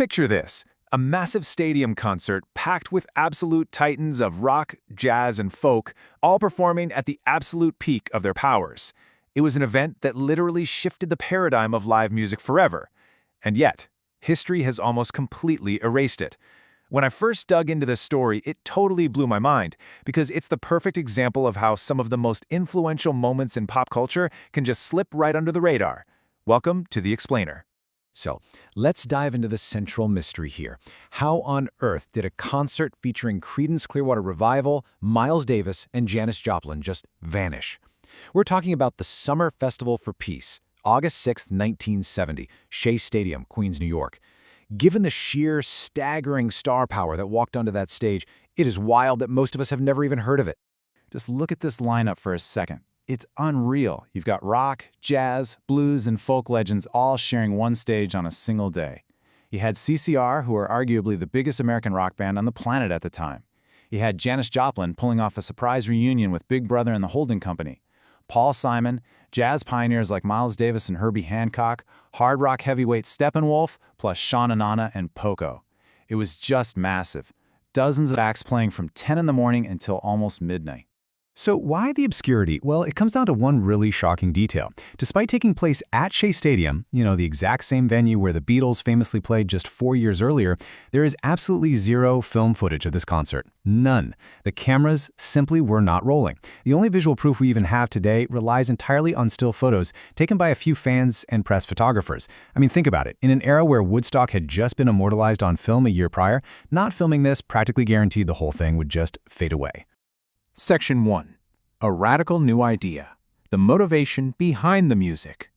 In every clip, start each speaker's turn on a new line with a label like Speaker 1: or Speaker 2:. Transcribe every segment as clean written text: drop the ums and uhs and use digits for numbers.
Speaker 1: Picture this, a massive stadium concert packed with absolute titans of rock, jazz, and folk, all performing at the absolute peak of their powers. It was an event that literally shifted the paradigm of live music forever. And yet, history has almost completely erased it. When I first dug into this story, it totally blew my mind, because it's the perfect example of how some of the most influential moments in pop culture can just slip right under the radar. Welcome to The Explainer.
Speaker 2: So, let's dive into the central mystery here. How on earth did a concert featuring Creedence Clearwater Revival, Miles Davis, and Janis Joplin just vanish? We're talking about the Summer Festival for Peace, August 6, 1970, Shea Stadium, Queens, New York. Given the sheer, staggering star power that walked onto that stage, it is wild that most of us have never even heard of it.
Speaker 3: Just look at this lineup for a second. It's unreal. You've got rock, jazz, blues, and folk legends all sharing one stage on a single day. You had CCR, who are arguably the biggest American rock band on the planet at the time. You had Janis Joplin pulling off a surprise reunion with Big Brother and the Holding Company. Paul Simon, jazz pioneers like Miles Davis and Herbie Hancock, hard rock heavyweight Steppenwolf, plus Sean Anana and Poco. It was just massive. Dozens of acts playing from 10 in the morning until almost midnight.
Speaker 2: So why the obscurity? Well, it comes down to one really shocking detail. Despite taking place at Shea Stadium, the exact same venue where the Beatles famously played just 4 years earlier, there is absolutely zero film footage of this concert. None. The cameras simply were not rolling. The only visual proof we even have today relies entirely on still photos taken by a few fans and press photographers. I mean, think about it. In an era where Woodstock had just been immortalized on film a year prior, not filming this practically guaranteed the whole thing would just fade away.
Speaker 1: Section 1. A radical new idea. The motivation behind the music.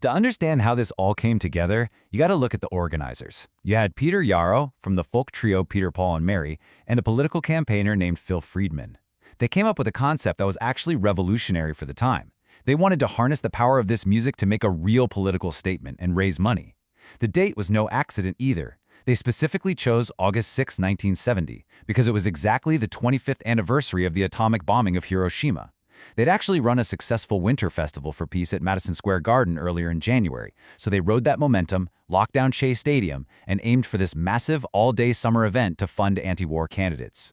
Speaker 4: To understand how this all came together, you got to look at the organizers. You had Peter Yarrow from the folk trio Peter, Paul, and Mary, and a political campaigner named Phil Friedman. They came up with a concept that was actually revolutionary for the time. They wanted to harness the power of this music to make a real political statement and raise money. The date was no accident either. They specifically chose August 6, 1970, because it was exactly the 25th anniversary of the atomic bombing of Hiroshima. They'd actually run a successful winter festival for peace at Madison Square Garden earlier in January, so they rode that momentum, locked down Shea Stadium, and aimed for this massive all-day summer event to fund anti-war candidates.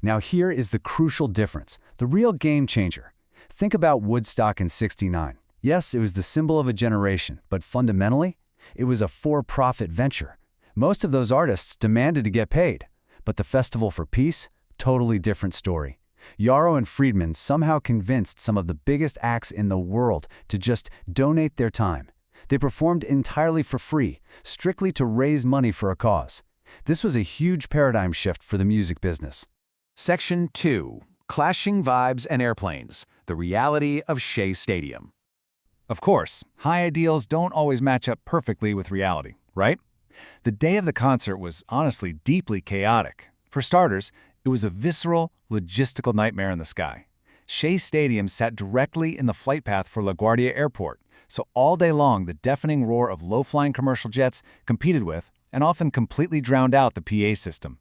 Speaker 5: Now here is the crucial difference, the real game changer. Think about Woodstock in '69. Yes, it was the symbol of a generation, but fundamentally, it was a for-profit venture. Most of those artists demanded to get paid, but the Festival for Peace, totally different story. Yarrow and Friedman somehow convinced some of the biggest acts in the world to just donate their time. They performed entirely for free, strictly to raise money for a cause. This was a huge paradigm shift for the music business.
Speaker 1: Section 2. Clashing Vibes and Airplanes. The reality of Shea Stadium.
Speaker 3: Of course, high ideals don't always match up perfectly with reality, right? The day of the concert was honestly deeply chaotic. For starters, it was a visceral, logistical nightmare in the sky. Shea Stadium sat directly in the flight path for LaGuardia Airport, so all day long the deafening roar of low-flying commercial jets competed with and often completely drowned out the PA system.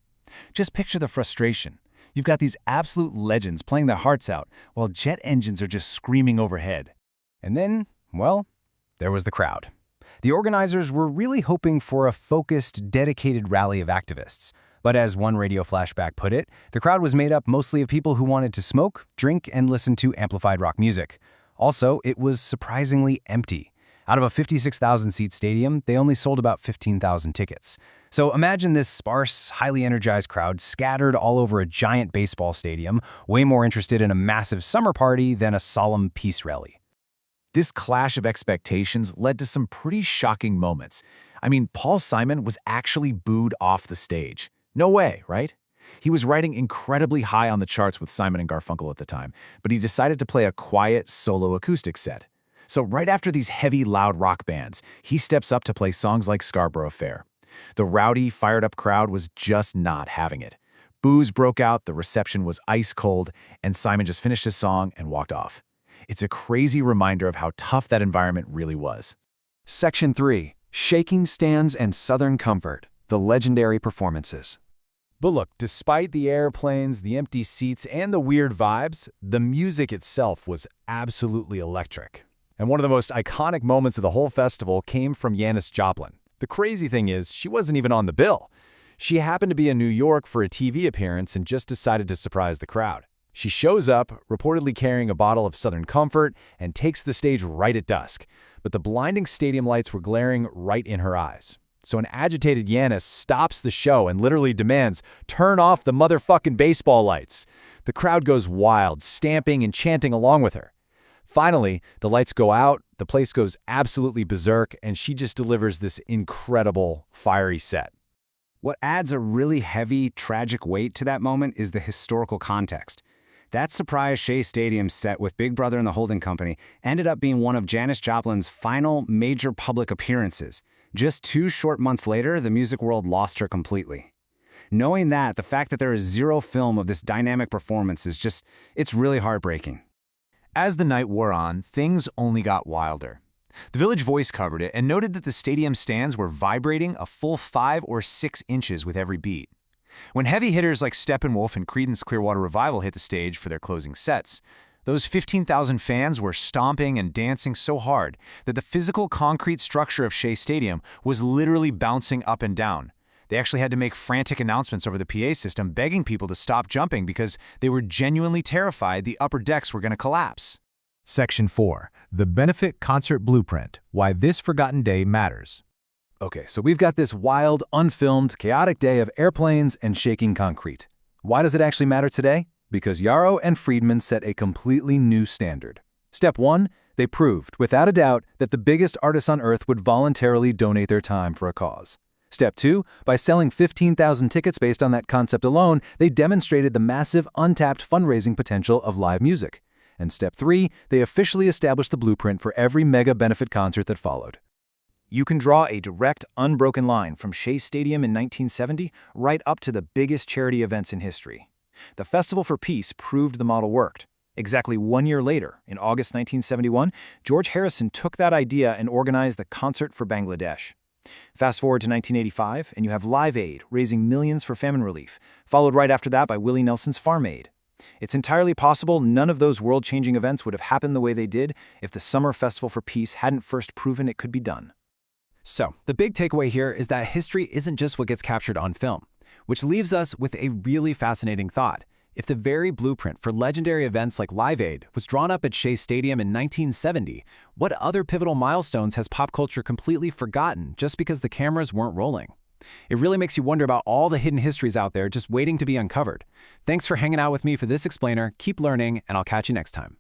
Speaker 3: Just picture the frustration. You've got these absolute legends playing their hearts out while jet engines are just screaming overhead.
Speaker 2: And then, well, there was the crowd. The organizers were really hoping for a focused, dedicated rally of activists. But as one radio flashback put it, the crowd was made up mostly of people who wanted to smoke, drink, and listen to amplified rock music. Also, it was surprisingly empty. Out of a 56,000-seat stadium, they only sold about 15,000 tickets. So imagine this sparse, highly energized crowd scattered all over a giant baseball stadium, way more interested in a massive summer party than a solemn peace rally.
Speaker 1: This clash of expectations led to some pretty shocking moments. I mean, Paul Simon was actually booed off the stage. No way, right? He was riding incredibly high on the charts with Simon and Garfunkel at the time, but he decided to play a quiet, solo acoustic set. So right after these heavy, loud rock bands, he steps up to play songs like Scarborough Fair. The rowdy, fired-up crowd was just not having it. Boos broke out, the reception was ice cold, and Simon just finished his song and walked off. It's a crazy reminder of how tough that environment really was.
Speaker 6: Section 3. Shaking Stands and Southern Comfort. The legendary performances.
Speaker 2: But look, despite the airplanes, the empty seats, and the weird vibes, the music itself was absolutely electric. And one of the most iconic moments of the whole festival came from Janis Joplin.
Speaker 4: The crazy thing is, she wasn't even on the bill. She happened to be in New York for a TV appearance and just decided to surprise the crowd. She shows up, reportedly carrying a bottle of Southern Comfort, and takes the stage right at dusk. But the blinding stadium lights were glaring right in her eyes. So an agitated Yanis stops the show and literally demands, "Turn off the motherfucking baseball lights." The crowd goes wild, stamping and chanting along with her. Finally, the lights go out, the place goes absolutely berserk, and she just delivers this incredible, fiery set.
Speaker 2: What adds a really heavy, tragic weight to that moment is the historical context. That surprise Shea Stadium set with Big Brother and the Holding Company ended up being one of Janis Joplin's final major public appearances. Just 2 short months later, the music world lost her completely. Knowing that, the fact that there is zero film of this dynamic performance is it's really heartbreaking.
Speaker 1: As the night wore on, things only got wilder. The Village Voice covered it and noted that the stadium stands were vibrating a full 5 or 6 inches with every beat. When heavy hitters like Steppenwolf and Creedence Clearwater Revival hit the stage for their closing sets, those 15,000 fans were stomping and dancing so hard that the physical concrete structure of Shea Stadium was literally bouncing up and down. They actually had to make frantic announcements over the PA system begging people to stop jumping because they were genuinely terrified the upper decks were going to collapse.
Speaker 4: Section 4. The Benefit Concert Blueprint. Why this forgotten day matters.
Speaker 5: Okay, so we've got this wild, unfilmed, chaotic day of airplanes and shaking concrete. Why does it actually matter today? Because Yarrow and Friedman set a completely new standard. Step 1, they proved, without a doubt, that the biggest artists on earth would voluntarily donate their time for a cause. Step 2, by selling 15,000 tickets based on that concept alone, they demonstrated the massive, untapped fundraising potential of live music. And Step 3, they officially established the blueprint for every mega benefit concert that followed.
Speaker 1: You can draw a direct, unbroken line from Shea Stadium in 1970 right up to the biggest charity events in history. The Festival for Peace proved the model worked. Exactly 1 year later, in August 1971, George Harrison took that idea and organized the Concert for Bangladesh. Fast forward to 1985, and you have Live Aid raising millions for famine relief, followed right after that by Willie Nelson's Farm Aid. It's entirely possible none of those world-changing events would have happened the way they did if the Summer Festival for Peace hadn't first proven it could be done.
Speaker 2: So, the big takeaway here is that history isn't just what gets captured on film, which leaves us with a really fascinating thought. If the very blueprint for legendary events like Live Aid was drawn up at Shea Stadium in 1970, what other pivotal milestones has pop culture completely forgotten just because the cameras weren't rolling? It really makes you wonder about all the hidden histories out there just waiting to be uncovered. Thanks for hanging out with me for this explainer, keep learning, and I'll catch you next time.